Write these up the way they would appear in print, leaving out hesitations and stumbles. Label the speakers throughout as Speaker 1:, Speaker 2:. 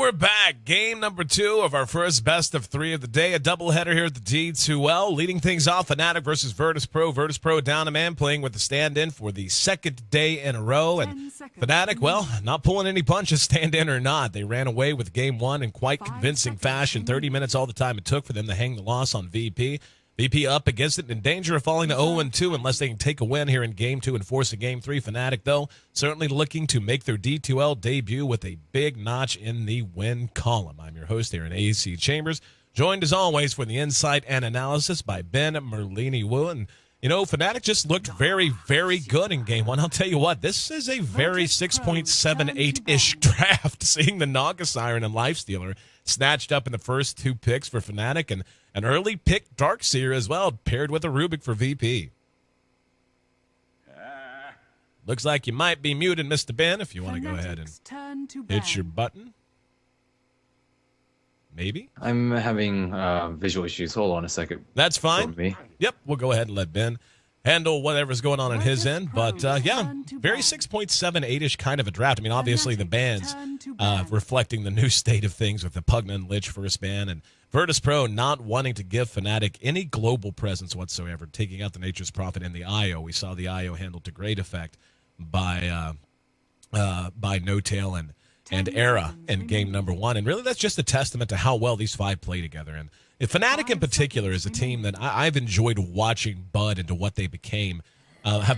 Speaker 1: we're back. Game number 2 of our first best of 3 of the day. A doubleheader here at the D2L. Leading things off, Fnatic versus Virtus Pro. Virtus Pro down a man, playing with the stand-in for the second day in a row. And Fnatic, well, not pulling any punches, stand-in or not. They ran away with game 1 in quite convincing fashion. 30 minutes all the time it took for them to hang the loss on VP. VP up against it, in danger of falling to 0-2 unless they can take a win here in Game 2 and force a Game 3. Fnatic, though, certainly looking to make their D2L debut with a big notch in the win column. I'm your host here in AC Chambers, joined as always for the insight and analysis by Ben Merlini-Wu. And, you know, Fnatic just looked very, very good in Game 1. I'll tell you what, this is a very 6.78-ish draft, seeing the Naga Siren and Lifestealer snatched up in the first 2 picks for Fnatic, and an early pick Darkseer as well, paired with a Rubik for VP. Looks like you might be muted, Mr. Ben, if you want to go ahead and hit your button. Maybe?
Speaker 2: I'm having visual issues. Hold on a second.
Speaker 1: That's fine. Me. Yep, we'll go ahead and let Ben handle whatever's going on his end. But, yeah, very 6.78-ish kind of a draft. I mean, obviously the bans reflecting the new state of things with the Pugna and Lich first ban, and Virtus Pro not wanting to give Fnatic any global presence whatsoever, taking out the Nature's Prophet and the IO. We saw the IO handled to great effect by No-Tail and Era in game number 1. And really that's just a testament to how well these 5 play together. And Fnatic in particular is a team that I've enjoyed watching bud into what they have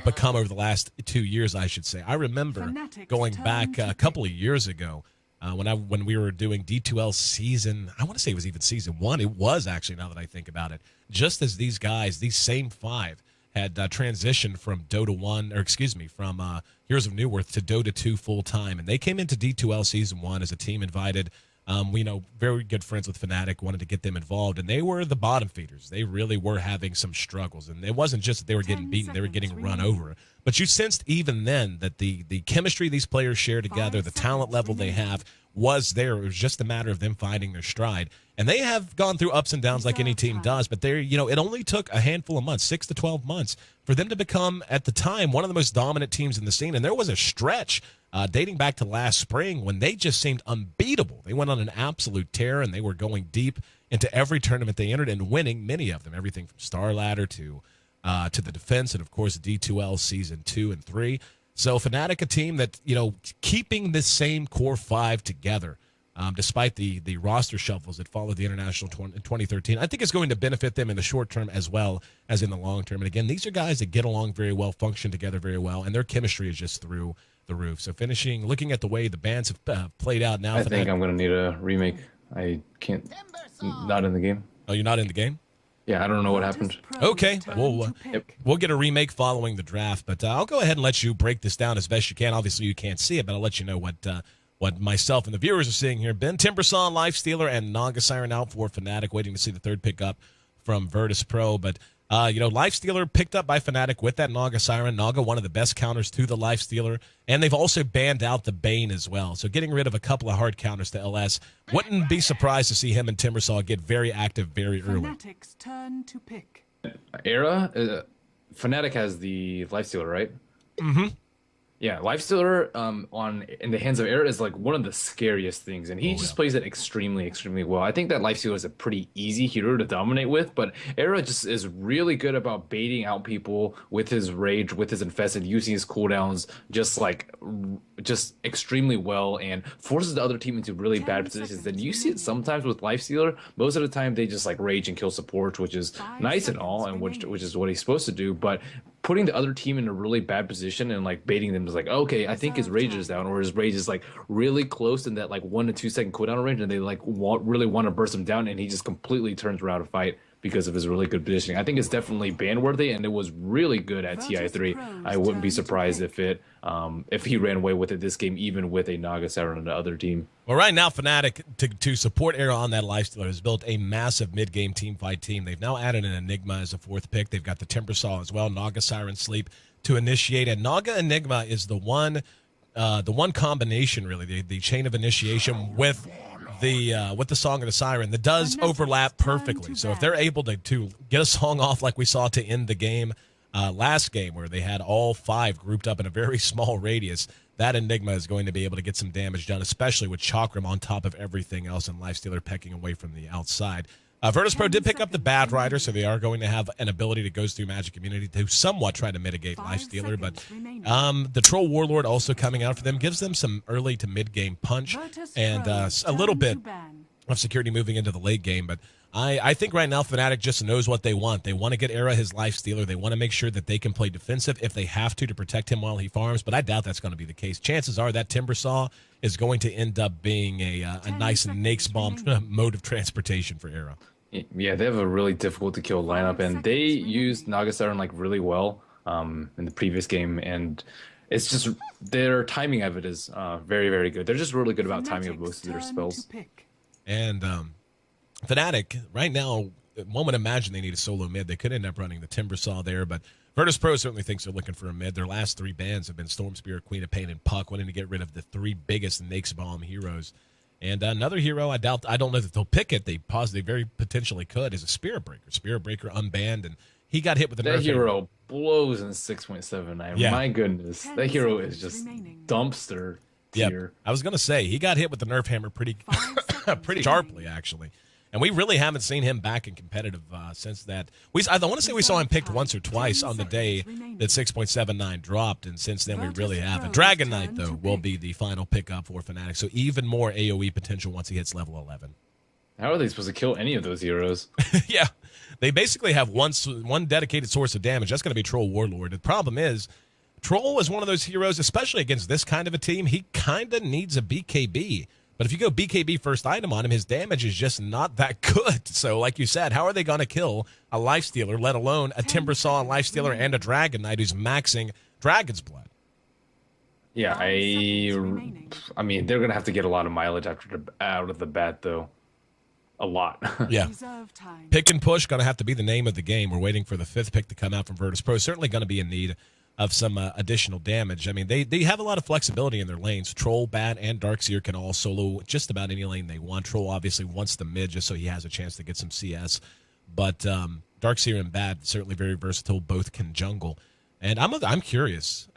Speaker 1: become over the last 2 years, I should say. I remember going back a couple of years ago, when we were doing D2L season, I want to say it was even season 1. It was actually, now that I think about it, just as these guys, these same 5, had transitioned from Dota 1, or excuse me, from Heroes of Newerth to Dota 2 full time, and they came into D2L season 1 as a team invited. We know, very good friends with Fnatic, wanted to get them involved, and they were the bottom feeders. They really were having some struggles, and it wasn't just that they were getting beaten, they were getting run over. But you sensed even then that the chemistry these players share together, the talent level they have, was there. It was just a matter of them finding their stride. And they have gone through ups and downs like any team does, but they're, you know, it only took a handful of months, 6 to 12 months, for them to become, at the time, one of the most dominant teams in the scene. And there was a stretch dating back to last spring when they just seemed unbeatable. They went on an absolute tear, and they were going deep into every tournament they entered and winning many of them, everything from Star Ladder to the Defense, and, of course, D2L Season 2 and 3. So Fnatic, a team that, you know, keeping this same core 5 together, despite the roster shuffles that followed the International in 2013, I think it's going to benefit them in the short term as well as in the long term. And again, these are guys that get along very well, function together very well, and their chemistry is just through the roof. So looking at the way the bands have played out now.
Speaker 2: I think I'm going to need a remake. I can't, not in the game.
Speaker 1: Oh, you're not in the game?
Speaker 2: Yeah, I don't know what happened.
Speaker 1: Okay, we'll get a remake following the draft, but I'll go ahead and let you break this down as best you can. Obviously, you can't see it, but I'll let you know what myself and the viewers are seeing here. Ben Timbersaw, Lifestealer, and Naga Siren out for Fnatic, waiting to see the third pick up from Virtus Pro. But, you know, Lifestealer picked up by Fnatic with that Naga Siren. Naga, one of the best counters to the Lifestealer, and they've also banned out the Bane as well. So getting rid of a couple of hard counters to LS. Wouldn't be surprised to see him and Timbersaw get very active very early.
Speaker 3: Fnatic's turn to pick.
Speaker 2: Era, Fnatic has the Lifestealer, right?
Speaker 1: Mm-hmm.
Speaker 2: Yeah, Lifestealer in the hands of Era is like one of the scariest things, and he plays it extremely, extremely well. I think that Lifestealer is a pretty easy hero to dominate with, but Era just is really good about baiting out people with his rage, with his infested, using his cooldowns just extremely well, and forces the other team into really bad positions. And you see it sometimes with Lifestealer. Most of the time, they just like rage and kill support, which is nice and all, and which is what he's supposed to do, but putting the other team in a really bad position and like baiting them is like, okay, I think his rage is down, or his rage is like really close in that like 1 to 2 second cooldown range, and they like really want to burst him down, and he just completely turns around to fight because of his really good positioning. I think it's definitely ban worthy, and it was really good at TI3. I wouldn't be surprised if he ran away with it this game, even with a Naga Siren on the other team.
Speaker 1: Well, right now, Fnatic, to support Era on that Lifestealer, has built a massive mid-game teamfight team. They've now added an Enigma as a 4th pick. They've got the Timbersaw as well, Naga Siren Sleep to initiate. And Naga Enigma is the one combination, really, the chain of initiation with the Song of the Siren that does overlap perfectly. So if they're able to get a song off like we saw to end the game last game, where they had all 5 grouped up in a very small radius, that Enigma is going to be able to get some damage done, especially with Chakram on top of everything else and Lifestealer pecking away from the outside. Virtus.pro did pick up the Bad Rider, so they are going to have an ability to go through Magic Immunity to somewhat try to mitigate Lifestealer. But the Troll Warlord also coming out for them gives them some early to mid-game punch and a little bit of security moving into the late game. But I think right now Fnatic just knows what they want. They want to get Era his Lifestealer. They want to make sure that they can play defensive if they have to protect him while he farms, but I doubt that's going to be the case. Chances are that Timbersaw is going to end up being a nice Nake's Bomb mode of transportation for Era.
Speaker 2: Yeah, they have a really difficult to kill lineup, and they used Nagasiren like really well in the previous game, and it's just their timing of it is very, very good. They're just really good about timing of most of their spells.
Speaker 1: And Fnatic, right now, one would imagine they need a solo mid. They could end up running the Timbersaw there, but Virtus.pro certainly thinks they're looking for a mid. Their last 3 bans have been Storm Spirit, Queen of Pain, and Puck, wanting to get rid of the 3 biggest Nake's Bomb heroes. And another hero, I don't know that they'll pick it. They very potentially could, is a Spirit Breaker. Spirit Breaker unbanned, and he got hit with the
Speaker 2: That
Speaker 1: nerf
Speaker 2: hero blows in 6.79.
Speaker 1: Yeah.
Speaker 2: My goodness, that hero is just dumpster tier.
Speaker 1: I was going to say, he got hit with the nerf hammer pretty sharply, actually. And we really haven't seen him back in competitive since that. I want to say we saw him picked once or twice on the day that 6.79 dropped, and since then we really haven't. Dragon Knight, though, will be the final pickup for Fnatic, so even more AoE potential once he hits level 11.
Speaker 2: How are they supposed to kill any of those heroes?
Speaker 1: Yeah, they basically have one dedicated source of damage. That's going to be Troll Warlord. The problem is, Troll is one of those heroes, especially against this kind of a team, he kind of needs a BKB. But if you go BKB first item on him, his damage is just not that good. So, like you said, how are they going to kill a Lifestealer, let alone a Timbersaw and Lifestealer and a Dragon Knight who's maxing Dragon's Blood?
Speaker 2: Yeah, I mean, they're going to have to get a lot of mileage out of the bat, though. A lot.
Speaker 1: Yeah. Pick and push, going to have to be the name of the game. We're waiting for the 5th pick to come out from Virtus.pro. Certainly going to be in need of some additional damage. I mean, they have a lot of flexibility in their lanes. Troll, Bat, and Darkseer can all solo just about any lane they want. Troll obviously wants the mid just so he has a chance to get some CS. But Darkseer and Bat, certainly very versatile, both can jungle. And I'm curious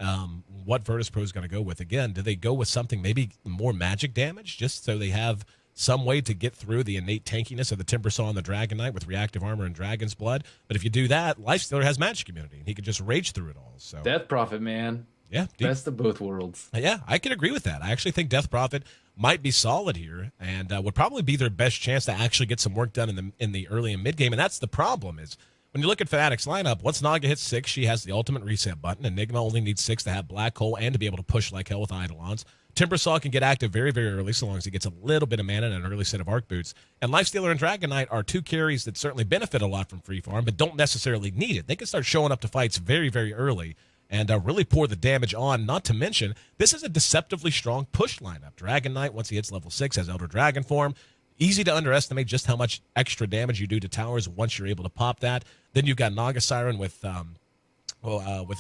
Speaker 1: what Virtus.pro is going to go with. Again, do they go with something maybe more magic damage just so they have some way to get through the innate tankiness of the Timbersaw and the Dragon Knight with reactive armor and Dragon's Blood? But if you do that, Lifestealer has magic immunity, and he can just rage through it all. So
Speaker 2: Death Prophet, man.
Speaker 1: Yeah.
Speaker 2: Best of both worlds.
Speaker 1: Yeah, I can agree with that. I actually think Death Prophet might be solid here and would probably be their best chance to actually get some work done in the early and mid game. And that's the problem is when you look at Fnatic's lineup, once Naga hits 6, she has the ultimate reset button. Enigma only needs 6 to have Black Hole and to be able to push like hell with Eidolons. Timbersaw can get active very, very early so long as he gets a little bit of mana and an early set of Arc Boots. And Lifestealer and Dragon Knight are 2 carries that certainly benefit a lot from Free Farm, but don't necessarily need it. They can start showing up to fights very, very early and really pour the damage on. Not to mention, this is a deceptively strong push lineup. Dragon Knight, once he hits level 6, has Elder Dragon form. Easy to underestimate just how much extra damage you do to towers once you're able to pop that. Then you've got Nagasiren with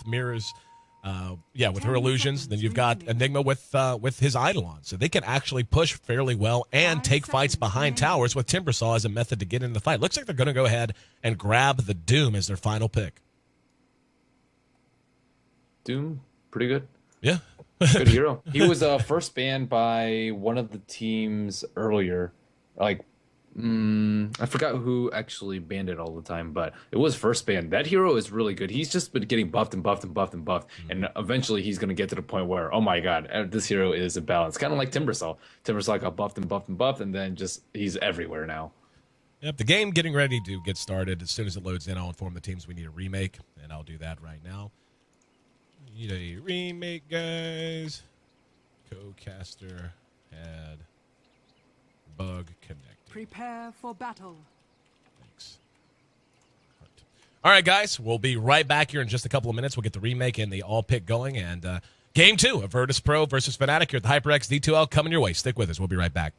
Speaker 1: mirrors. With her illusions. Then you've got Enigma with his Eidolon. So they can actually push fairly well and take fights behind towers with Timbersaw as a method to get into the fight. Looks like they're going to go ahead and grab the Doom as their final pick.
Speaker 2: Doom, pretty good.
Speaker 1: Yeah.
Speaker 2: Good hero. He was first banned by one of the teams earlier. I forgot who actually banned it all the time, but it was first banned. That hero is really good. He's just been getting buffed and buffed and buffed and buffed, and eventually he's going to get to the point where, oh my god, this hero is a balance. Kind of like Timbersaw. Timbersaw got buffed and buffed and buffed, and then just he's everywhere now.
Speaker 1: Yep, the game getting ready to get started. As soon as it loads in, I'll inform the teams we need a remake, and I'll do that right now. We need a remake, guys. Co-caster had bug connected.
Speaker 3: Prepare for battle.
Speaker 1: Thanks. All right, guys, we'll be right back here in just a couple of minutes. We'll get the remake and the all-pick going, and Game 2 of Virtus.pro versus Fnatic here at the HyperX D2L coming your way. Stick with us. We'll be right back.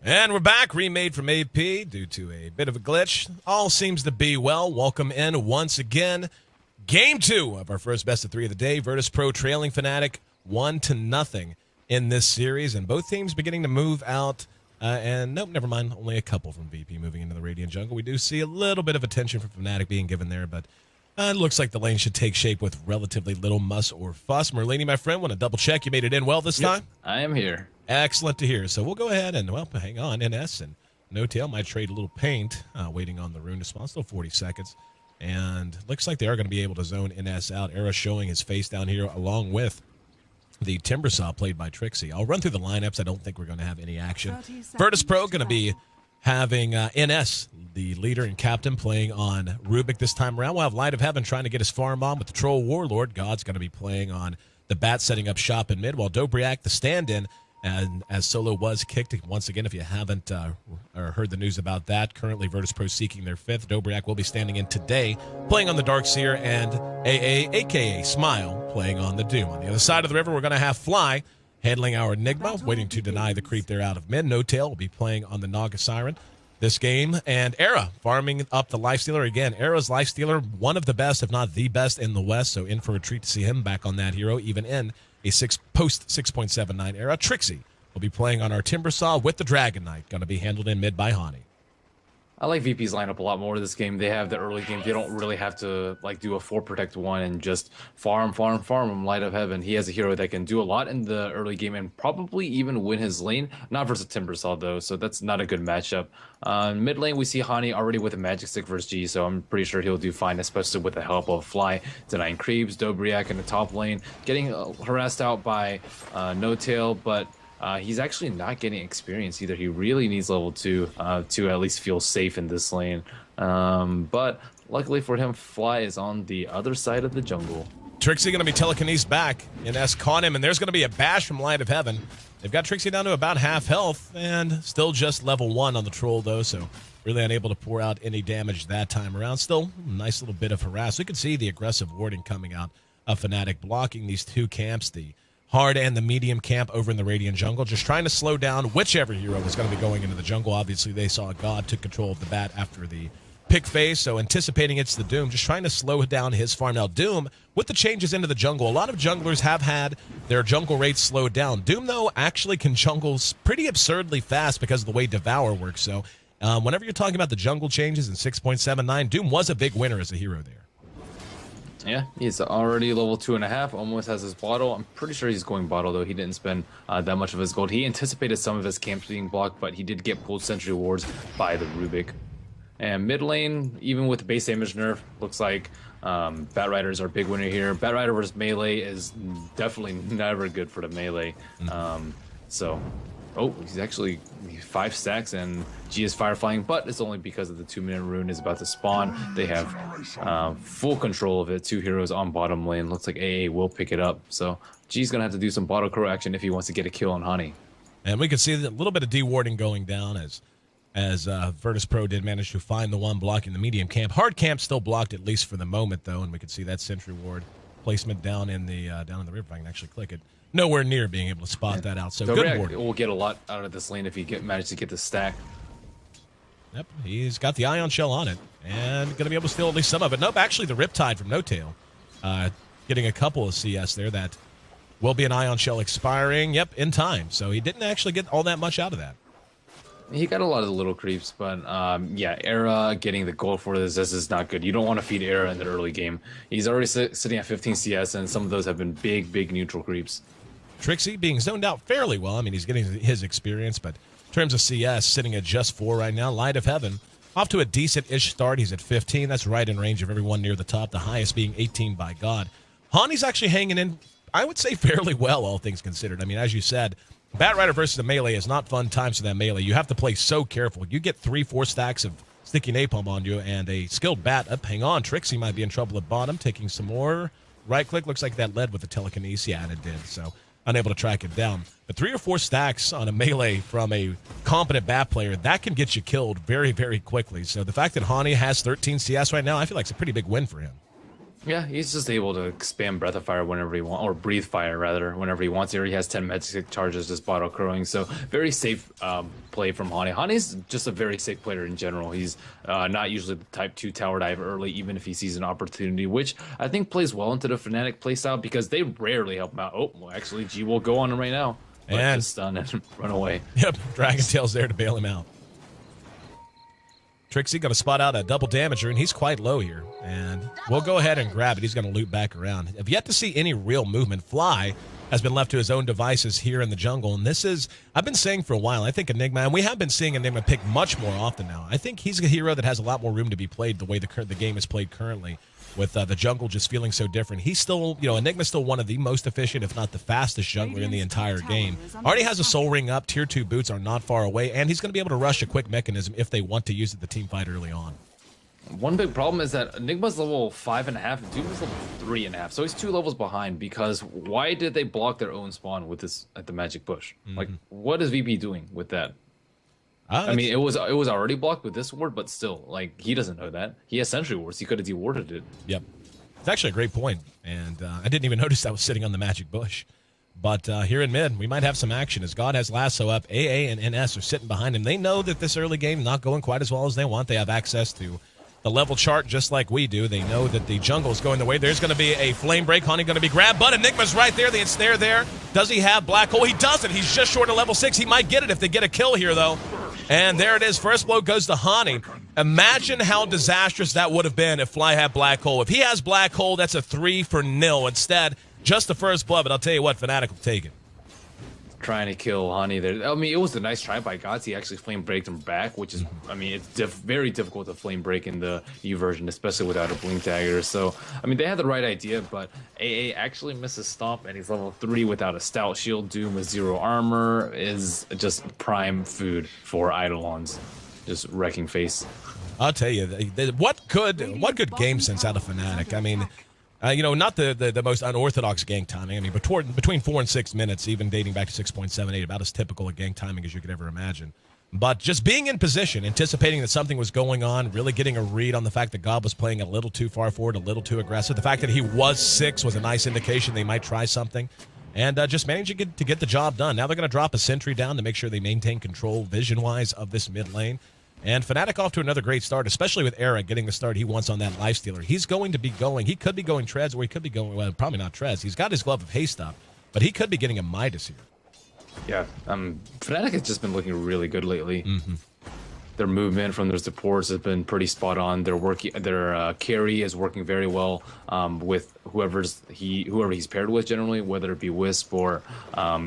Speaker 1: And we're back, remade from AP due to a bit of a glitch. All seems to be well. Welcome in once again. Game 2 of our first best of 3 of the day. Virtus.pro trailing Fnatic 1-0 in this series. And both teams beginning to move out. And nope, never mind. Only a couple from VP moving into the Radiant jungle. We do see a little bit of attention from Fnatic being given there, but it looks like the lane should take shape with relatively little muss or fuss. Merlini, my friend, want to double check you made it in well this time?
Speaker 2: I am here.
Speaker 1: Excellent to hear. So we'll go ahead and, well, hang on. NS and No Tail might trade a little paint, waiting on the rune to spawn. Still 40 seconds. And looks like they are going to be able to zone NS out. Era showing his face down here along with the Timbersaw played by Trixie. I'll run through the lineups. I don't think we're going to have any action. Virtus.pro going to be having NS, the leader and captain, playing on Rubik this time around. We'll have Light of Heaven trying to get his farm on with the Troll Warlord. God's going to be playing on the Bat, setting up shop in mid, while Dobriak, the stand-in, and as Solo was kicked, once again, if you haven't or heard the news about that, currently Virtus.pro seeking their 5th. Dobriak will be standing in today, playing on the Darkseer, and AA, a.k.a. Smile, playing on the Doom. On the other side of the river, we're going to have Fly handling our Enigma, waiting to deny the creep there out of mid. No Tail will be playing on the Naga Siren this game, and Era farming up the Lifestealer. Again, Era's Lifestealer, one of the best, if not the best in the West, so in for a treat to see him back on that hero, even in a post 6.79 Era. Trixie will be playing on our Timbersaw with the Dragon Knight, going to be handled in mid by Hani.
Speaker 2: I like VP's lineup a lot more this game. They have the early game. They don't really have to do a 4 protect 1 and just farm him. Light of Heaven. He has a hero that can do a lot in the early game and probably even win his lane. Not versus Timbersaw though, so that's not a good matchup. Mid lane we see Hani already with a magic stick versus G, so I'm pretty sure he'll do fine, especially with the help of Fly denying creeps. Dobriak in the top lane getting harassed out by No Tail, but he's actually not getting experience either. He really needs level 2 to at least feel safe in this lane. But luckily for him, Fly is on the other side of the jungle.
Speaker 1: Trixie going to be telekinesis back. NS caught him, and there's going to be a bash from Light of Heaven. They've got Trixie down to about half health, and still just level 1 on the Troll, though, so really unable to pour out any damage that time around. Still, nice little bit of harass. We can see the aggressive warding coming out of Fnatic, blocking these two camps, the hard and the medium camp over in the Radiant jungle, just trying to slow down whichever hero was going to be going into the jungle. Obviously, they saw God took control of the Bat after the pick phase, so anticipating it's the Doom, just trying to slow down his farm. Now, Doom, with the changes into the jungle, a lot of junglers have had their jungle rates slowed down. Doom, though, actually can jungle pretty absurdly fast because of the way Devour works. So whenever you're talking about the jungle changes in 6.79, Doom was a big winner as a hero there.
Speaker 2: Yeah, he's already level 2.5, almost has his bottle. I'm pretty sure he's going bottle, though. He didn't spend that much of his gold. He anticipated some of his camps being blocked, but he did get pulled sentry wards by the Rubik. And mid lane, even with the base damage nerf, looks like Batrider's our big winner here. Batrider versus melee is definitely never good for the melee. Oh, he's actually 5 stacks and G is fireflying, but it's only because of the 2-minute rune is about to spawn. They have full control of it. 2 heroes on bottom lane. Looks like AA will pick it up. So G's going to have to do some bottle crow action if he wants to get a kill on Hani.
Speaker 1: And we can see a little bit of dewarding going down as Virtus.pro did manage to find the one blocking the medium camp. Hard camp still blocked, at least for the moment, though, and we can see that sentry ward placement down in the river. If I can actually click it. Nowhere near being able to spot that out. So good ward.
Speaker 2: We'll get a lot out of this lane if he manages to get the stack.
Speaker 1: Yep, he's got the Ion Shell on it and going to be able to steal at least some of it. Nope, actually the Riptide from No Tail. Getting a couple of CS there. That will be an Ion Shell expiring. Yep, in time. So he didn't actually get all that much out of that.
Speaker 2: He got a lot of the little creeps, but yeah, Era getting the gold for this is not good. You don't want to feed Era in the early game. He's already sitting at 15 CS, and some of those have been big neutral creeps.
Speaker 1: Trixie being zoned out fairly well. I mean, he's getting his experience, but in terms of CS, sitting at just 4 right now. Light of Heaven, off to a decent-ish start. He's at 15. That's right in range of everyone near the top, the highest being 18 by God. Hani's actually hanging in, I would say, fairly well, all things considered. I mean, as you said, Batrider versus a melee is not fun times for that melee. You have to play so careful. You get 3-4 stacks of sticky napalm on you and a skilled bat up. Hang on, Trixie might be in trouble at bottom, taking some more. Right click, looks like that led with the telekinesis. Yeah, and it did, so unable to track it down. But 3 or 4 stacks on a melee from a competent bat player, that can get you killed very, very quickly. So the fact that Hani has 13 CS right now, I feel like it's a pretty big win for him.
Speaker 2: Yeah, he's just able to spam Breath of Fire whenever he wants, or Breathe Fire rather, whenever he wants. He already has 10 magic charges just bottle crowing, so very safe play from Hani. Hani's just a very safe player in general. He's not usually the type 2 tower dive early, even if he sees an opportunity, which I think plays well into the Fnatic playstyle because they rarely help him out. Oh, well, actually, G will go on him right now.
Speaker 1: And
Speaker 2: just stun and run away.
Speaker 1: Yep, Dragon Tail's there to bail him out. Trixie going to spot out a double damager, and he's quite low here. And we'll go ahead and grab it. He's going to loop back around. Have yet to see any real movement. Fly has been left to his own devices here in the jungle. And this is, I've been saying for a while, I think Enigma, and we have been seeing Enigma pick much more often now. I think he's a hero that has a lot more room to be played the way the game is played currently, with the jungle just feeling so different. He's still, Enigma's still one of the most efficient, if not the fastest jungler in the entire game. Already has a soul ring up. Tier 2 boots are not far away, and he's going to be able to rush a quick mechanism if they want to use it the team fight early on.
Speaker 2: One big problem is that Enigma's level 5.5 and Doom's level 3.5, so he's 2 levels behind. Because why did they block their own spawn with this at the magic bush? Like, what is VP doing with that? I mean, it was already blocked with this ward, but still, like, he doesn't know that. He has sentry wards. He could have dewarded it.
Speaker 1: Yep. It's actually a great point, and I didn't even notice that was sitting on the magic bush. But here in mid, we might have some action as God has lasso up. AA and NS are sitting behind him. They know that this early game not going quite as well as they want. They have access to the level chart just like we do. They know that the jungle is going the way. There's going to be a flame break. Honey going to be grabbed, but Enigma's right there. The ensnare there. Does he have black hole? He doesn't. He's just short of level 6. He might get it if they get a kill here, though. And there it is. First blow goes to Hani. Imagine how disastrous that would have been if Fly had black hole. If he has black hole, that's a 3-0. Instead, just the first blood. But I'll tell you what, Fnatic will take it.
Speaker 2: Trying to kill Hani there. I mean, it was a nice try by Gods. He actually flame breaked him back, which is, I mean, it's very difficult to flame break in the U version, especially without a blink dagger. So, I mean, they had the right idea, but AA actually misses stomp, and he's level 3 without a stout shield. Doom with 0 armor is just prime food for Eidolons. Just wrecking face.
Speaker 1: I'll tell you, what good game sense out of Fnatic. I mean, not the most unorthodox gank timing. I mean, between 4 and 6 minutes, even dating back to 6.78, about as typical a gank timing as you could ever imagine. But just being in position, anticipating that something was going on, really getting a read on the fact that God was playing a little too far forward, a little too aggressive. The fact that he was 6 was a nice indication they might try something. And just managing to get the job done. Now they're going to drop a sentry down to make sure they maintain control vision-wise of this mid lane. And Fnatic off to another great start, especially with Era getting the start he wants on that Lifestealer. He's going to be going, he could be going Treads, or he could be going, well, probably not Treads. He's got his Glove of Haste up, but he could be getting a Midas here.
Speaker 2: Yeah, Fnatic has just been looking really good lately. Their movement from their supports has been pretty spot on. Their carry is working very well with whoever he's paired with generally, whether it be Wisp or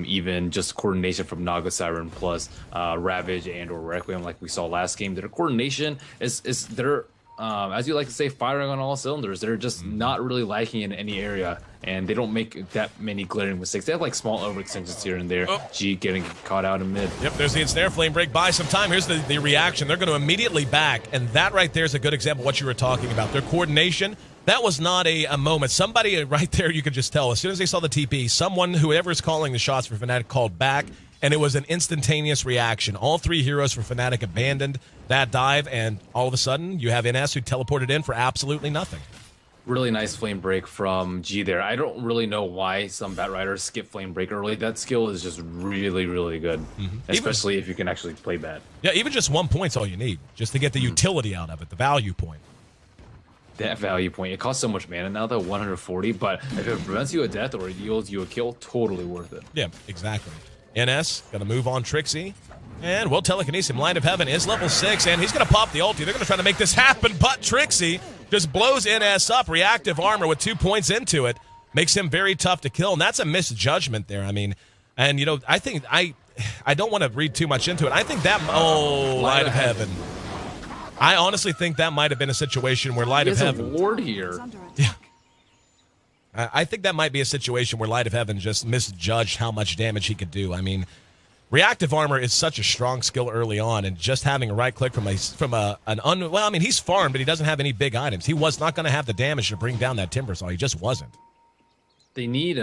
Speaker 2: even just coordination from Naga Siren plus Ravage and or Requiem like we saw last game. Their coordination is they're as you like to say, firing on all cylinders. They're just not really lacking in any area, and they don't make that many glaring mistakes. They have like small overextensions here and there. G getting caught out in mid.
Speaker 1: Yep, there's the ensnare. Flame break, buy some time. Here's the reaction. They're going to immediately back, and that right there is a good example of what you were talking about. Their coordination, that was not a moment. Somebody right there, you could just tell. As soon as they saw the TP, someone, whoever is calling the shots for Fnatic, called back, and it was an instantaneous reaction. All 3 heroes for Fnatic abandoned that dive, and all of a sudden, you have NS who teleported in for absolutely nothing.
Speaker 2: Really nice flame break from G there. I don't really know why some Batriders skip flame break early. That skill is just really, really good, especially if you can actually play bad.
Speaker 1: Yeah, even just 1 point's all you need, just to get the utility out of it, the value point.
Speaker 2: That value point. It costs so much mana now, though, 140, but if it prevents you a death or it yields you a kill, totally worth it.
Speaker 1: Yeah, exactly. NS going to move on Trixie. And will telekinesis him. Light of Heaven is level 6, and he's going to pop the ulti. They're going to try to make this happen, but Trixie just blows NS up. Reactive armor with 2 points into it. Makes him very tough to kill, and that's a misjudgment there. I mean, and, I think I don't want to read too much into it. I think that, Light of Heaven. I honestly think that might have been a situation where Light of Heaven.
Speaker 2: There's a ward here.
Speaker 1: Yeah. I think that might be a situation where Light of Heaven just misjudged how much damage he could do. I mean, reactive armor is such a strong skill early on, and just having a right click he's farmed, but he doesn't have any big items. He was not going to have the damage to bring down that Timbersaw. He just wasn't.
Speaker 2: They need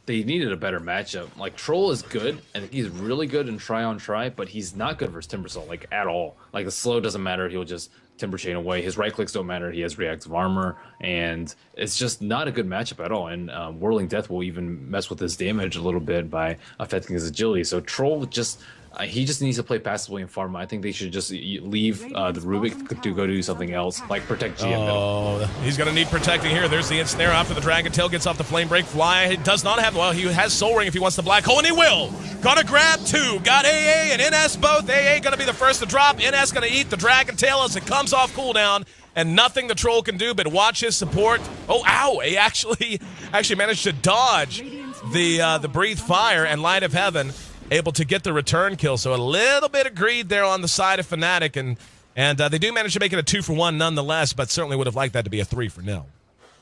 Speaker 2: they needed a better matchup. Like Troll is good, and he's really good in try on try, but he's not good versus Timbersaw like at all. Like the slow doesn't matter; he'll just Timber Chain away. His right clicks don't matter; he has reactive armor, and it's just not a good matchup at all. And Whirling Death will even mess with his damage a little bit by affecting his agility. So Troll just. He just needs to play passively and farm. I think they should just leave the Rubik to go do something else, like protect GM.
Speaker 1: Oh, he's going to need protecting here. There's the ensnare after the Dragon Tail gets off the Flame Break. Fly does not have, well, he has Soul Ring if he wants the Black Hole, and he will. Gonna grab two. Got AA and NS both. AA going to be the first to drop. NS going to eat the Dragon Tail as it comes off cooldown, and nothing the Troll can do but watch his support. Oh, ow. He actually managed to dodge the Breathe Fire and Light of Heaven, able to get the return kill. So a little bit of greed there on the side of Fnatic, and they do manage to make it a 2-for-1 nonetheless, but certainly would have liked that to be a 3-for-0.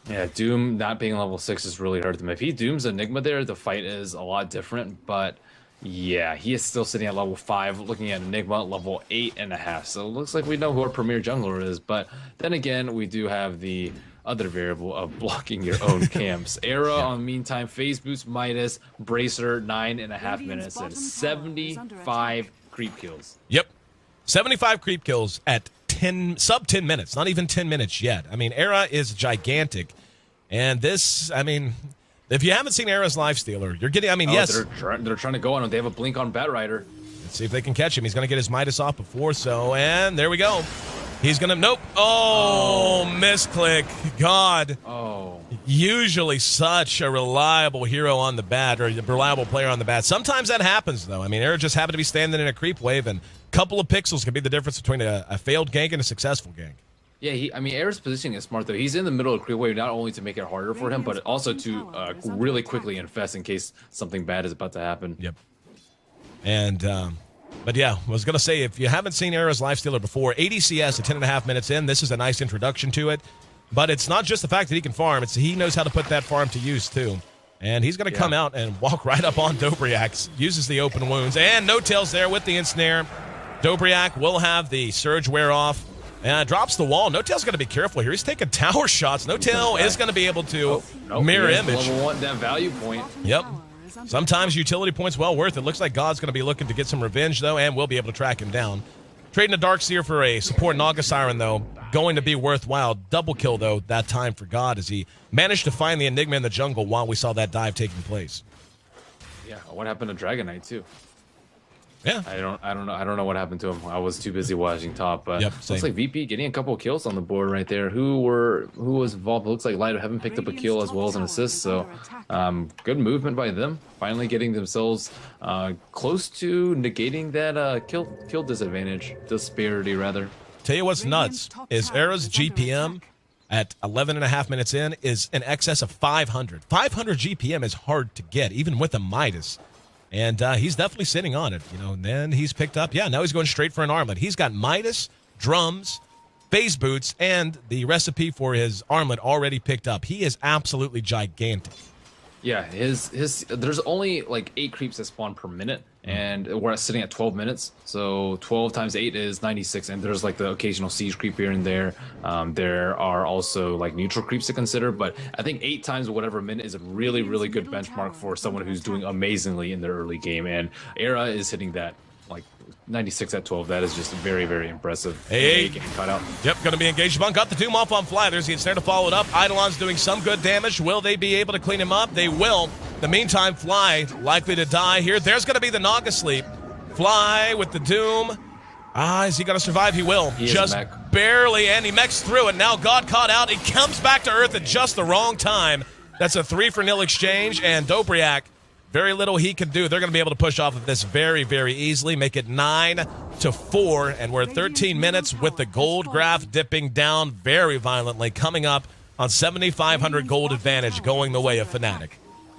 Speaker 2: Yeah, Doom not being level 6 has really hurt them. If he Dooms Enigma there, the fight is a lot different, but yeah, he is still sitting at level 5, looking at Enigma level 8.5. So it looks like we know who our premier jungler is, but then again, we do have the other variable of blocking your own camps. Era on meantime, phase boost Midas, Bracer 9.5 minutes, and 75 creep kills.
Speaker 1: Yep. 75 creep kills at sub 10 minutes, not even 10 minutes yet. I mean, Era is gigantic. And this, I mean, if you haven't seen Era's Lifestealer, you're getting, I mean, yes.
Speaker 2: They're trying to go on him. They have a blink on Batrider.
Speaker 1: Let's see if they can catch him. He's going to get his Midas off before, so, and there we go. He's going to, nope. Oh, misclick. God.
Speaker 2: Oh.
Speaker 1: Usually such a reliable hero on the bat, or a reliable player on the bat. Sometimes that happens, though. I mean, Era just happened to be standing in a creep wave, and a couple of pixels can be the difference between a failed gank and a successful gank.
Speaker 2: Yeah, I mean, Era's positioning is smart, though. He's in the middle of creep wave, not only to make it harder for him, but also to really quickly infest in case something bad is about to happen.
Speaker 1: Yep. And, but yeah, I was going to say, if you haven't seen Era's Lifestealer before, ADCS at 10.5 minutes in, this is a nice introduction to it. But it's not just the fact that he can farm, it's he knows how to put that farm to use, too. And he's going to come out and walk right up on Dobriak, uses the open wounds, and No Tail's there with the ensnare. Dobriak will have the Surge wear off, and drops the wall. No Tail's going to be careful here. He's taking tower shots. No Tail is going to be able to mirror image.
Speaker 2: Level 1, that value point.
Speaker 1: Yep. Sometimes utility points well worth it. Looks like God's going to be looking to get some revenge, though, and we'll be able to track him down. Trading a Darkseer for a support Naga Siren, though, going to be worthwhile. Double kill, though, that time for God, as he managed to find the Enigma in the jungle while we saw that dive taking place.
Speaker 2: Yeah, what happened to Dragon Knight, too?
Speaker 1: Yeah.
Speaker 2: I don't know what happened to him. I was too busy watching top, but looks like VP getting a couple of kills on the board right there. Who was involved? It looks like Light of Heaven picked up a kill as well as an assist, so good movement by them. Finally getting themselves close to negating that kill disadvantage, disparity rather.
Speaker 1: Tell you what's nuts is Era's GPM at 11.5 minutes in is in excess of 500. 500 GPM is hard to get, even with a Midas. And he's definitely sitting on it, you know. And then he's picked up, now he's going straight for an armlet. He's got Midas, drums, phase boots, and the recipe for his armlet already picked up. He is absolutely gigantic.
Speaker 2: Yeah, there's only like 8 creeps that spawn per minute, and we're sitting at 12 minutes. So 12 times 8 is 96, and there's like the occasional siege creep here and there. There are also like neutral creeps to consider, but I think 8 times whatever minute is a really, really good benchmark for someone who's doing amazingly in their early game, and Era is hitting that. Like 96 at 12, that is just very, very impressive.
Speaker 1: Hey.
Speaker 2: Getting cut out.
Speaker 1: Yep, going to be engaged. Bunk got the Doom off on Fly. There's the ensnare to follow it up. Eidolon's doing some good damage. Will they be able to clean him up? They will. In the meantime, Fly likely to die here. There's going to be the Naga sleep. Fly with the Doom. Is he going to survive? He will.
Speaker 2: He
Speaker 1: just barely, and he mechs through it. Now God caught out. He comes back to Earth at just the wrong time. That's a 3-for-0 exchange, and Dobriak, very little he can do. They're going to be able to push off of this very, very easily, make it 9-4, and we're at 13 minutes with the gold graph dipping down very violently, coming up on 7,500 gold advantage going the way of Fnatic.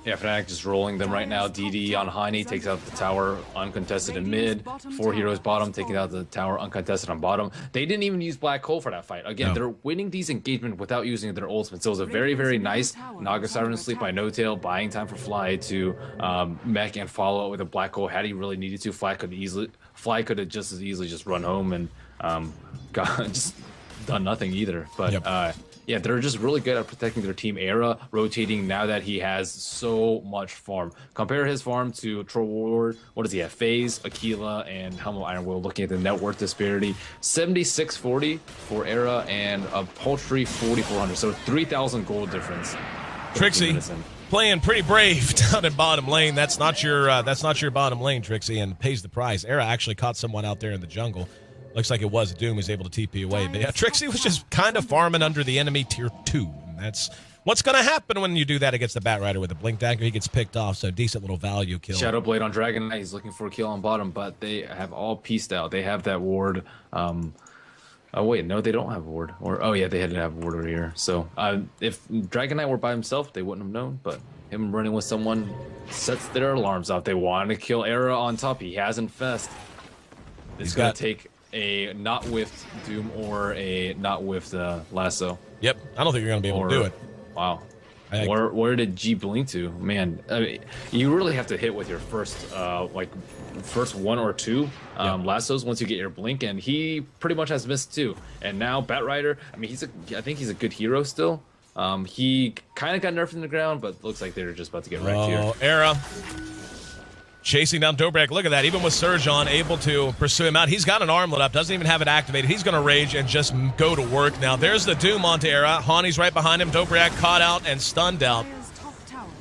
Speaker 2: Yeah, Fnatic just rolling them right now. DD on Hani takes out the tower uncontested in mid. 4 heroes bottom, taking out the tower uncontested on bottom. They didn't even use Black Hole for that fight. Again, they're winning these engagements without using their ultimates. So it was a very, very nice Naga Siren sleep by No Tail, buying time for Fly to mech and follow up with a Black Hole had he really needed to. Fly could have just as easily just run home and just done nothing either. But Yeah, they're just really good at protecting their team. Era rotating now that he has so much farm. Compare his farm to Troll Warlord. What does he have? FaZe, Aquila, and Helmut Iron Will. Looking at the net worth disparity, 7640 for Era and a paltry 4400. So 3,000 gold difference.
Speaker 1: Trixie playing pretty brave down in bottom lane. That's not your bottom lane, Trixie, and pays the price. Era actually caught someone out there in the jungle. Looks like it was Doom who's able to TP away. But yeah, Trixie was just kind of farming under the enemy tier 2. And that's what's going to happen when you do that against the Bat Rider with a Blink Dagger. He gets picked off, so decent little value kill.
Speaker 2: Shadow Blade on Dragon Knight. He's looking for a kill on bottom, but they have all pieced out. They have that ward. Oh, wait, no, they don't have a ward. Or oh, yeah, they had to have a ward over here. So if Dragon Knight were by himself, they wouldn't have known, but him running with someone sets their alarms off. They want to kill Era on top. He has Infest. It's going to take a not whiffed Doom or a not whiffed Lasso.
Speaker 1: Yep, I don't think you're going to be able to do it.
Speaker 2: Wow. Where did G blink to? Man, I mean, you really have to hit with your first one or two lassos once you get your blink, and he pretty much has missed too. And now Bat Rider, I mean, I think he's a good hero still. He kind of got nerfed in the ground, but looks like they're just about to get wrecked here.
Speaker 1: Era chasing down Dobrak. Look at that. Even with Surge on, able to pursue him out. He's got an armlet up. Doesn't even have it activated. He's going to rage and just go to work now. There's the Doom onto Era. Hani's right behind him. Dobrak caught out and stunned out.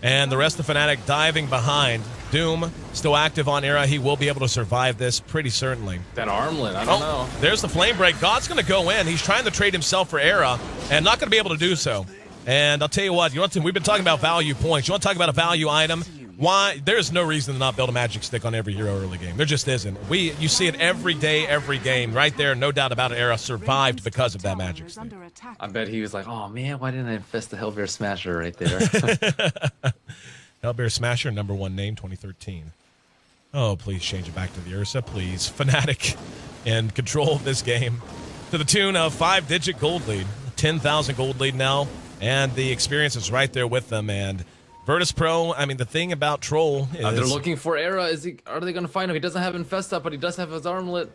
Speaker 1: And the rest of Fnatic diving behind. Doom still active on Era. He will be able to survive this pretty certainly.
Speaker 2: That armlet, I don't know.
Speaker 1: There's the flame break. God's going to go in. He's trying to trade himself for Era and not going to be able to do so. And I'll tell you what, we've been talking about value points. You want to talk about a value item? Why? There's no reason to not build a magic stick on every hero early game. There just isn't. You see it every day, every game. Right there, no doubt about it. Era survived because of that magic stick.
Speaker 2: I bet he was like, oh man, why didn't I infest the Hellbear Smasher right there?
Speaker 1: Hellbear Smasher, #1 name, 2013. Oh, please change it back to the Ursa, please. Fnatic in control of this game to the tune of 5-digit gold lead. 10,000 gold lead now, and the experience is right there with them. And Virtus Pro, I mean, the thing about Troll is...
Speaker 2: they're looking for Era. Are they going to find him? He doesn't have Infest up, but he does have his armlet.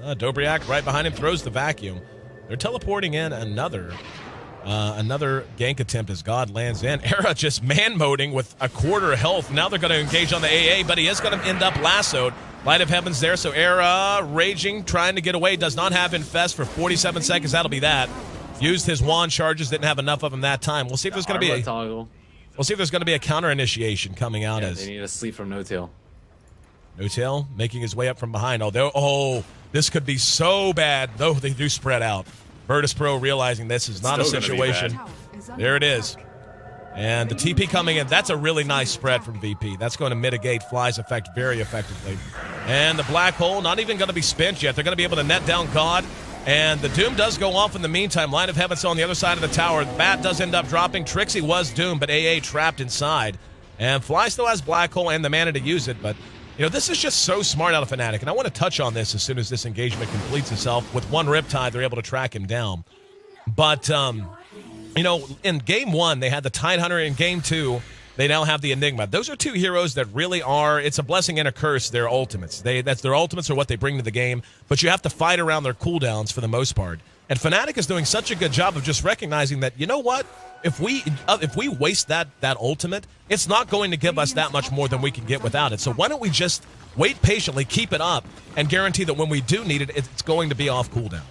Speaker 1: Dobriak right behind him throws the vacuum. They're teleporting in another gank attempt as God lands in. Era just man-moding with a quarter health. Now they're going to engage on the AA, but he is going to end up lassoed. Light of Heaven's there, so Era raging, trying to get away. Does not have Infest for 47 seconds. That'll be that. Used his wand charges, didn't have enough of them that time. We'll see if there's going to be a
Speaker 2: toggle.
Speaker 1: We'll see if there's going to be a counter initiation coming out as
Speaker 2: they need a sleep from No Tail.
Speaker 1: No Tail making his way up from behind. This could be so bad. Though they do spread out. Virtus Pro realizing this is not a situation. There it is. And the TP coming in. That's a really nice spread from VP. That's going to mitigate Fly's effect very effectively. And the Black Hole not even going to be spent yet. They're going to be able to net down God. And the Doom does go off in the meantime. Line of Heaven's on the other side of the tower. Bat does end up dropping. Trixie was doomed, but AA trapped inside. And Fly still has Black Hole and the mana to use it. But, this is just so smart out of Fnatic. And I want to touch on this as soon as this engagement completes itself. With one Riptide, they're able to track him down. But, in Game 1, they had the Tidehunter. In Game 2, they now have the Enigma. Those are two heroes that really are, it's a blessing and a curse, their ultimates. Their ultimates are what they bring to the game, but you have to fight around their cooldowns for the most part. And Fnatic is doing such a good job of just recognizing that, you know what? If we waste that ultimate, it's not going to give us that much more than we can get without it. So why don't we just wait patiently, keep it up, and guarantee that when we do need it, it's going to be off cooldown.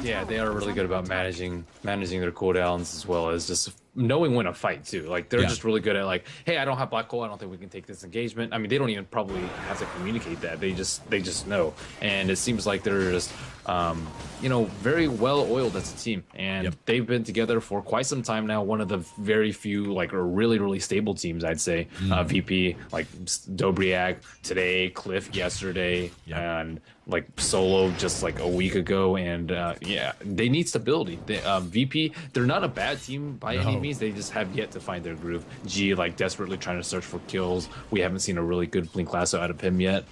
Speaker 2: Yeah, they are really good about managing their cooldowns as well as just knowing when to fight too. Like they're just really good at hey, I don't have Black Hole, I don't think we can take this engagement. I mean, they don't even probably have to communicate that. They just know. And it seems like they're just very well oiled as a team. And they've been together for quite some time now. One of the very few really, really stable teams, I'd say. VP, like Dobriak today, Cliff yesterday, and Solo just a week ago. And they need stability. VP, they're not a bad team by any means. They just have yet to find their groove. G desperately trying to search for kills. We haven't seen a really good Blink Lasso out of him yet.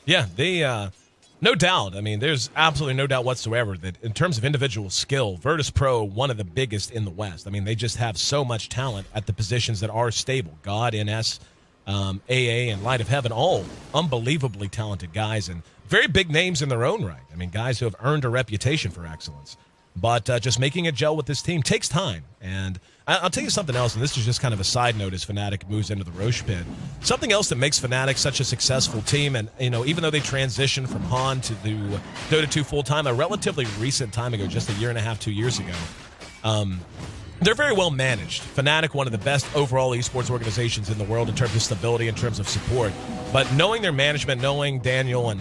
Speaker 1: Yeah, they no doubt. I mean, there's absolutely no doubt whatsoever that in terms of individual skill, Virtus Pro, one of the biggest in the West. I mean, they just have so much talent at the positions that are stable. God, NS, AA, and Light of Heaven, all unbelievably talented guys and very big names in their own right. I mean, guys who have earned a reputation for excellence. But just making it gel with this team takes time. And I'll tell you something else, and this is just kind of a side note as Fnatic moves into the Roche pit. Something else that makes Fnatic such a successful team, and even though they transitioned from Han to the Dota 2 full-time a relatively recent time ago, just a year and a half, 2 years ago, they're very well managed. Fnatic, one of the best overall esports organizations in the world in terms of stability, in terms of support. But knowing their management, knowing Daniel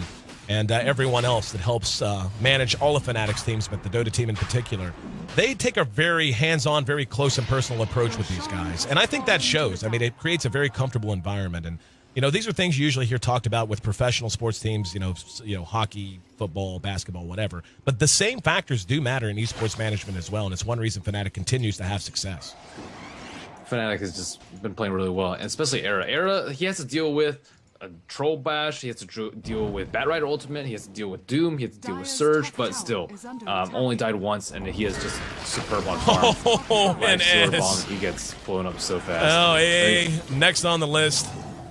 Speaker 1: and everyone else that helps manage all of Fnatic's teams, but the Dota team in particular, they take a very hands-on, very close and personal approach with these guys. And I think that shows. I mean, it creates a very comfortable environment. And, these are things you usually hear talked about with professional sports teams, hockey, football, basketball, whatever. But the same factors do matter in esports management as well. And it's one reason Fnatic continues to have success.
Speaker 2: Fnatic has just been playing really well, and especially Era. Era, he has to deal with a Troll Bash, he has to deal with Batrider Ultimate, he has to deal with Doom, he has to deal with Surge, but still, only died once, and he is just superb on farm. He gets blown up so fast.
Speaker 1: Oh, hey, next on the list.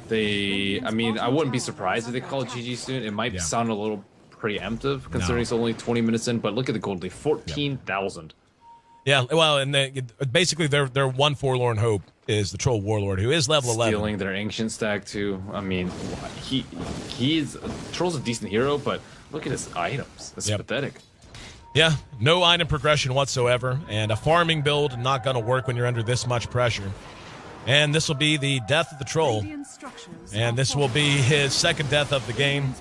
Speaker 2: I wouldn't be surprised if they call it GG soon. It might sound a little preemptive, considering it's only 20 minutes in, but look at the gold lead, 14,000.
Speaker 1: Yeah, well, and basically their one forlorn hope is the Troll Warlord, who is level 11.
Speaker 2: Stealing their Ancient stack, too. I mean, Troll's a decent hero, but look at his items. It's pathetic.
Speaker 1: Yeah, no item progression whatsoever, and a farming build not going to work when you're under this much pressure. And this will be the death of the Troll. And this will be his second death of the game.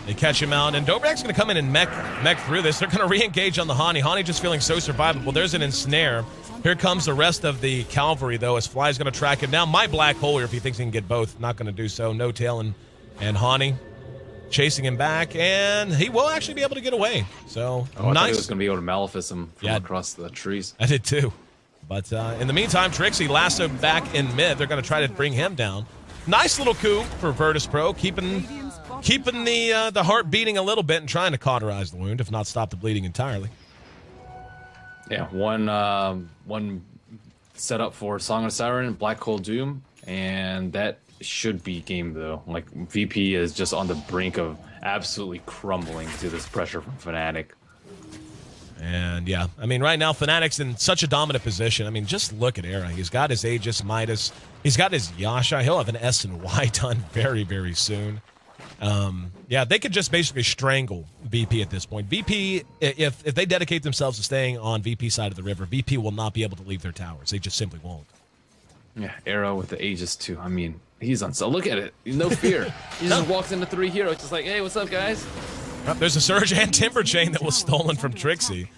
Speaker 1: They catch him out, and Dobrak's going to come in and mech through this. They're going to re-engage on the Hani. Hani just feeling so survivable. There's an ensnare. Here comes the rest of the cavalry, though, as Fly's going to track him down. My black hole here, if he thinks he can get both. Not going to do so. No Tail and Hani chasing him back, and he will actually be able to get away. So,
Speaker 2: nice. I thought he was going to be able to Malefice him from across the trees.
Speaker 1: I did, too. But in the meantime, Trixie lassoed back in mid. They're going to try to bring him down. Nice little coup for Virtus Pro, keeping the heart beating a little bit and trying to cauterize the wound, if not stop the bleeding entirely.
Speaker 2: Yeah, one setup for Song of Siren, Black Hole Doom, and that should be game, though. Like, VP is just on the brink of absolutely crumbling to this pressure from Fnatic.
Speaker 1: And yeah, I mean, right now, Fnatic's in such a dominant position. I mean, just look at Era. He's got his Aegis, Midas. He's got his Yasha. He'll have an S and Y done very, very soon. Yeah, they could just basically strangle VP at this point. VP, if they dedicate themselves to staying on VP side of the river, VP will not be able to leave their towers. They just simply won't.
Speaker 2: Yeah, Era with the Aegis, too. I mean, he's on. So look at it. No fear. He just walks into 3 heroes, just like, hey, what's up, guys?
Speaker 1: There's a Surge and Timber Chain that was stolen from Trixie.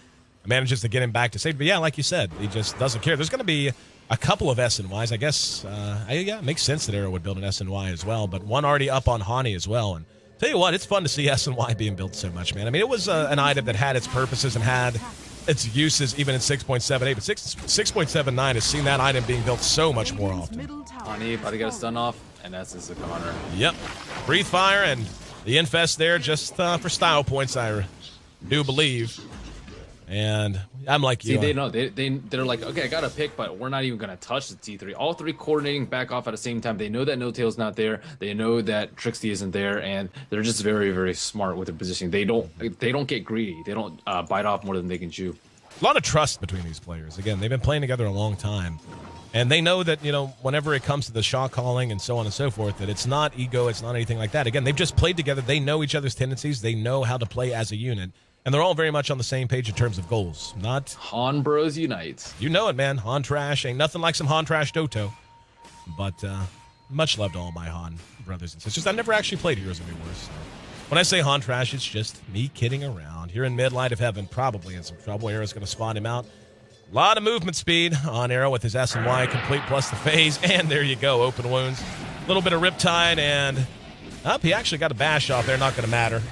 Speaker 1: Manages to get him back to safety. But yeah, like you said, he just doesn't care. There's going to be a couple of S and Ys. I guess, yeah, it makes sense that Era would build an S and Y as well. But one already up on Hani as well. And tell you what, it's fun to see S and Y being built so much, man. I mean, it was an item that had its purposes and had its uses even in 6.78. But 6.79 has seen that item being built so much more often.
Speaker 2: Hani about to get a stun off, and that's his Connor.
Speaker 1: Yep. Breathe Fire and the Infest there just for style points, I do believe. And I'm like you.
Speaker 2: See, they're like, okay, I got to pick, but we're not even going to touch the T3. All 3 coordinating back off at the same time. They know that No Tail's not there. They know that Trixie isn't there, and they're just very, very smart with their positioning. They don't get greedy. They don't bite off more than they can chew.
Speaker 1: A lot of trust between these players. Again, they've been playing together a long time. And they know that, whenever it comes to the shot calling and so on and so forth, that it's not ego, it's not anything like that. Again, they've just played together. They know each other's tendencies. They know how to play as a unit. And they're all very much on the same page in terms of goals. Not
Speaker 2: Han Bros Unite.
Speaker 1: You know it, man. Han Trash. Ain't nothing like some Han Trash Doto. But much love to all my Han brothers and sisters. I've never actually played Heroes of New Wars. So when I say Han Trash, it's just me kidding around. Here in mid-light of heaven, probably in some trouble. Arrow's going to spawn him out. A lot of movement speed on Arrow with his S and Y complete plus the phase. And there you go, open wounds. A little bit of Riptide, and he actually got a bash off there. Not going to matter.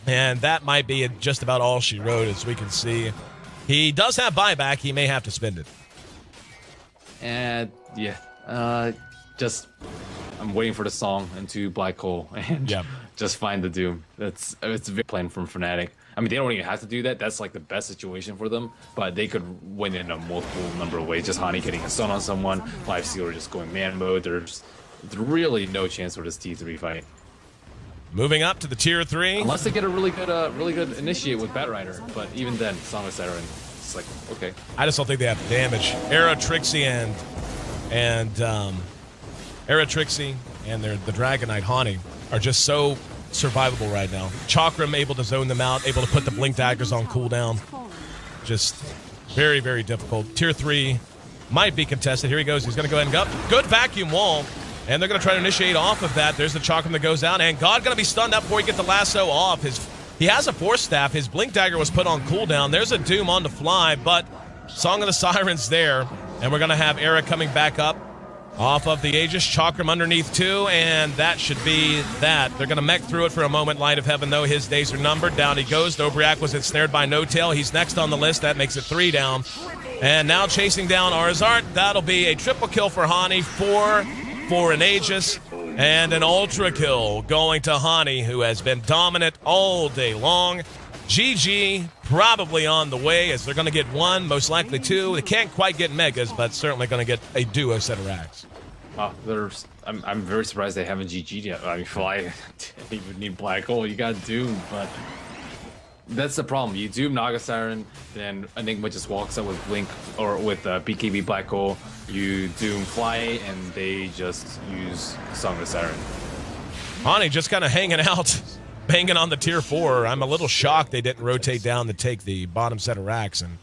Speaker 1: And that might be just about all she wrote, as we can see. He does have buyback. He may have to spend it.
Speaker 2: And, yeah. I'm waiting for the song into Black Hole and just find the Doom. It's a big plan from Fnatic. I mean, they don't even have to do that. That's like the best situation for them. But they could win in a multiple number of ways. Just Hani getting a stun on someone, Lifestealer just going man mode. There's really no chance for this T3 fight.
Speaker 1: Moving up to the tier 3.
Speaker 2: Unless they get a really good initiate with Batrider, but even then, Song of Siren, it's like, okay.
Speaker 1: I just don't think they have the damage. Era, Trixie, and Era, Trixie, and the Dragon Knight Hani are just so survivable right now. Chakram able to zone them out, able to put the Blink Daggers on cooldown. Just very, very difficult. Tier 3 might be contested. Here he goes. He's going to go ahead and go. Good vacuum wall. And they're going to try to initiate off of that. There's the Chakram that goes out. And God going to be stunned up before he gets the lasso off. He has a Force Staff. His Blink Dagger was put on cooldown. There's a Doom on the fly, but Song of the Siren's there. And we're going to have Era coming back up off of the Aegis. Chakram underneath too, and that should be that. They're going to mech through it for a moment. Light of Heaven, though, his days are numbered. Down he goes. Dobriak was ensnared by No Tail. He's next on the list. That makes it 3 down. And now chasing down Arzart. That'll be a triple kill for Hani. 4 for an Aegis. And an ultra kill going to Hani, who has been dominant all day long. GG probably on the way, as they're going to get 1, most likely 2. They can't quite get megas, but certainly going to get a duo set of racks.
Speaker 2: I'm very surprised they haven't GG'd yet. I mean, Fly, you would need Black Hole. You got Doom, but that's the problem. You Doom Naga Siren, then Enigma just walks up with Blink or with BKB Black Hole. You Doom Fly, and they just use Song of the Siren.
Speaker 1: Hani just kind of hanging out, banging on the tier 4. I'm a little shocked they didn't rotate down to take the bottom set of racks. And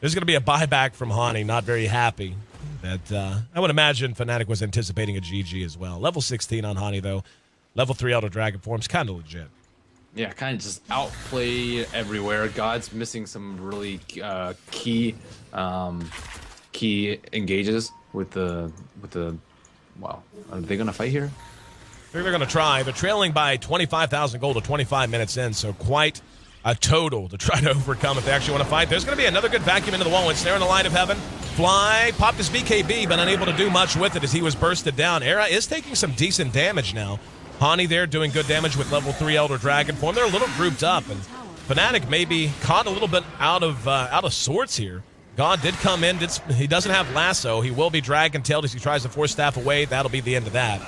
Speaker 1: there's going to be a buyback from Hani. Not very happy. That I would imagine Fnatic was anticipating a GG as well. Level 16 on Hani, though. Level 3 Elder Dragon form's kind of legit.
Speaker 2: Yeah, kind of just outplay everywhere. God's missing some really key engages with the. Wow, are they gonna fight here?
Speaker 1: I think they're gonna try. They're trailing by 25,000 gold to 25 minutes in, so quite a total to try to overcome if they actually want to fight. There's gonna be another good vacuum into the wall. It's there in the Light of Heaven. Fly popped his BKB, but unable to do much with it as he was bursted down. Era is taking some decent damage now. Hani there doing good damage with level 3 Elder Dragon form. They're a little grouped up, and Fnatic may be caught a little bit out of sorts here. God did come in. He doesn't have lasso. He will be dragon-tailed as he tries to force staff away. That'll be the end of that.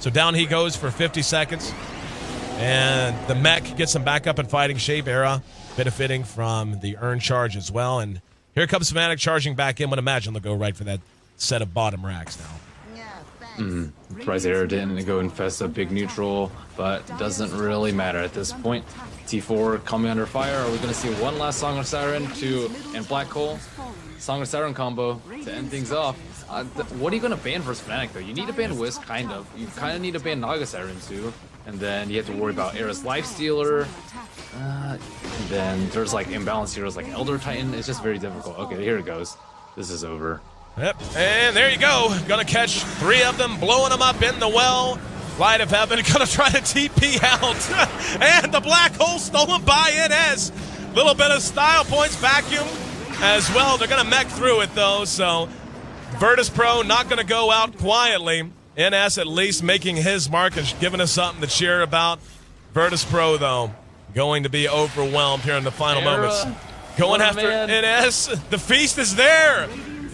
Speaker 1: So down he goes for 50 seconds. And the mech gets him back up in fighting shape. Era benefiting from the earn charge as well. And here comes Fnatic charging back in. Would imagine they'll go right for that set of bottom racks now.
Speaker 2: Surprised Era didn't go infest a big neutral, but doesn't really matter at this point. T4 coming under fire. Are we going to see one last Song of Siren and Black Hole? Song of Siren combo to end things off. What are you going to ban versus Fnatic, though? You need to ban Wisp, kind of. You kind of need to ban Naga Siren, too. And then you have to worry about Era's Lifestealer. And then there's, like, imbalanced heroes like Elder Titan. It's just very difficult. Okay, here it goes. This is over.
Speaker 1: Yep, and there you go. Gonna catch 3 of them, blowing them up in the well. Light of Heaven gonna try to TP out. And the Black Hole stolen by NS. Little bit of style points vacuum as well. They're gonna mech through it though, so Virtus Pro not gonna go out quietly. NS at least making his mark and giving us something to cheer about. Virtus Pro though, going to be overwhelmed here in the final moments. Going after NS. The feast is there.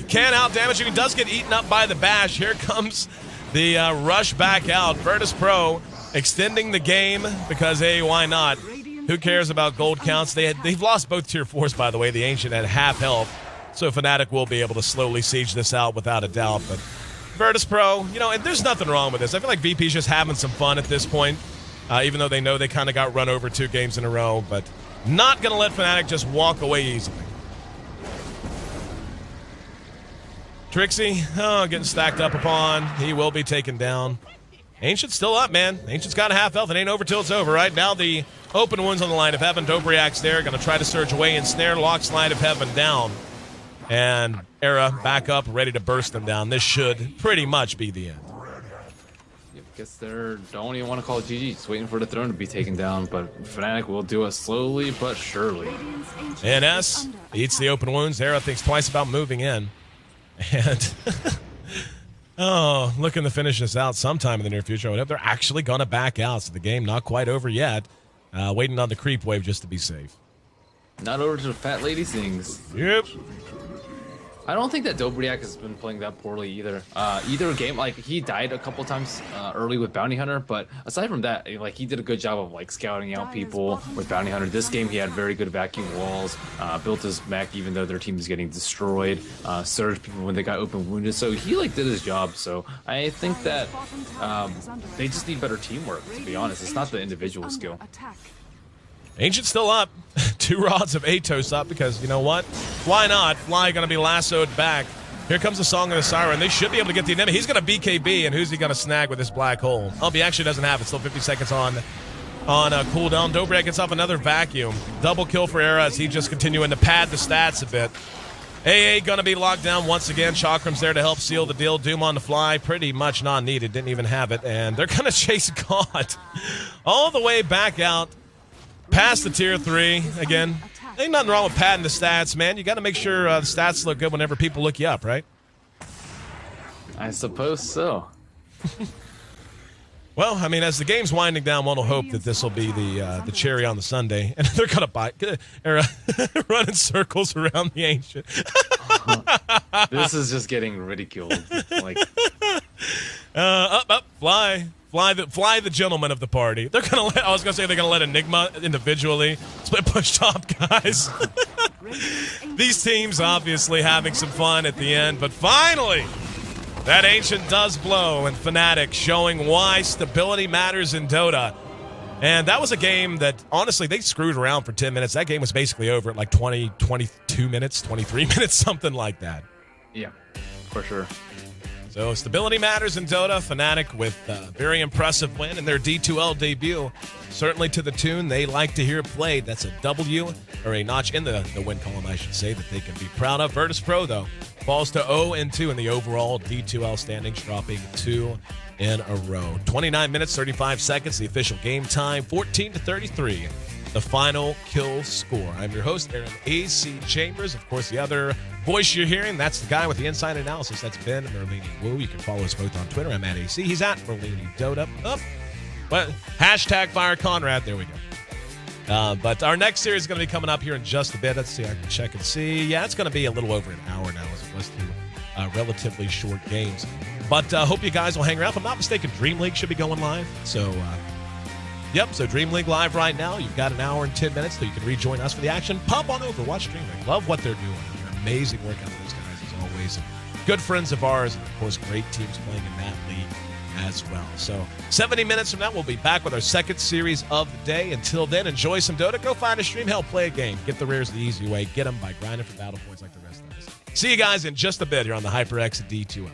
Speaker 1: Can't out-damage him. He does get eaten up by the bash. Here comes the rush back out. Virtus Pro extending the game because, hey, why not? Who cares about gold counts? They've lost both tier 4s, by the way. The Ancient at half health. So Fnatic will be able to slowly siege this out without a doubt. But Virtus Pro, you know, and there's nothing wrong with this. I feel like VP's just having some fun at this point, even though they know they kind of got run over 2 games in a row. But not going to let Fnatic just walk away easily. Trixie, getting stacked up upon. He will be taken down. Ancient's still up, man. Ancient's got a half health. It ain't over till it's over. Right now, the open wounds on the Light of Heaven. Dobriak's there. Going to try to surge away and snare. Locks Light of Heaven down. And Era back up, ready to burst them down. This should pretty much be the end.
Speaker 2: I guess they don't even want to call it GG. Just waiting for the throne to be taken down. But Fnatic will do it slowly but surely.
Speaker 1: NS eats the open wounds. Era thinks twice about moving in. And, looking to finish this out sometime in the near future. I would hope they're actually going to back out. So the game not quite over yet. Waiting on the creep wave just to be safe.
Speaker 2: Not over to the fat lady things.
Speaker 1: Yep.
Speaker 2: I don't think that Dobriak has been playing that poorly either. Either game, like he died a couple times early with Bounty Hunter, but aside from that, like he did a good job of like scouting out people with Bounty Hunter. This game he had very good vacuum walls, built his mech even though their team is getting destroyed, surged people when they got open wounded. So he like did his job. So I think that they just need better teamwork, to be honest. It's not the individual skill.
Speaker 1: Ancient still up. 2 rods of Atos up because, you know what? Why not? Fly going to be lassoed back. Here comes the Song of the Siren. They should be able to get the enemy. He's going to BKB, and who's he going to snag with this black hole? Oh, he actually doesn't have it. Still 50 seconds on cooldown. Dobrak gets off another vacuum. Double kill for Era as he just continuing to pad the stats a bit. AA going to be locked down once again. Chakram's there to help seal the deal. Doom on the fly. Pretty much not needed. Didn't even have it. And they're going to chase God all the way back out. Past the tier 3 again. Ain't nothing wrong with padding the stats, man. You got to make sure the stats look good whenever people look you up, right?
Speaker 2: I suppose so.
Speaker 1: Well, I mean, as the game's winding down, one will hope that this will be the cherry on the sundae, and they're gonna buy run in circles around the Ancient.
Speaker 2: This is just getting ridiculed. Like,
Speaker 1: up, fly the gentleman of the party. They're gonna let. I was gonna say they're gonna let Enigma individually split push top guys. These teams obviously having some fun at the end, but finally. That Ancient does blow, and Fnatic showing why stability matters in Dota. And that was a game that, honestly, they screwed around for 10 minutes. That game was basically over at like 20, 22 minutes, 23 minutes, something like that.
Speaker 2: Yeah, for sure.
Speaker 1: So stability matters in Dota. Fnatic with a very impressive win in their D2L debut. Certainly to the tune they like to hear played. That's a W, or a notch in the win column, I should say, that they can be proud of. Virtus Pro, though, falls to 0-2 in the overall D2L standings, dropping 2 in a row. 29 minutes, 35 seconds, the official game time, 14-33. The final kill score. I'm your host, Aaron A.C. Chambers. Of course, the other voice you're hearing, that's the guy with the inside analysis. That's Ben Merlini Wu. You can follow us both on Twitter. I'm at AC. He's at Merlini Dota. Well, hashtag Fire Conrad. There we go. But our next series is going to be coming up here in just a bit. Let's see. I can check and see. Yeah, it's going to be a little over an hour now as opposed to relatively short games. But hope you guys will hang around. If I'm not mistaken, Dream League should be going live. So, yep, so Dream League live right now. You've got an hour and 10 minutes so you can rejoin us for the action. Pop on over, watch Dream League. Love what they're doing. Amazing work out of those guys as always. And good friends of ours, and of course, great teams playing in that league as well. So 70 minutes from now, we'll be back with our second series of the day. Until then, enjoy some Dota. Go find a stream. Hell, play a game. Get the rares the easy way. Get them by grinding for battle points like the rest of us. See you guys in just a bit here on the HyperX D2L.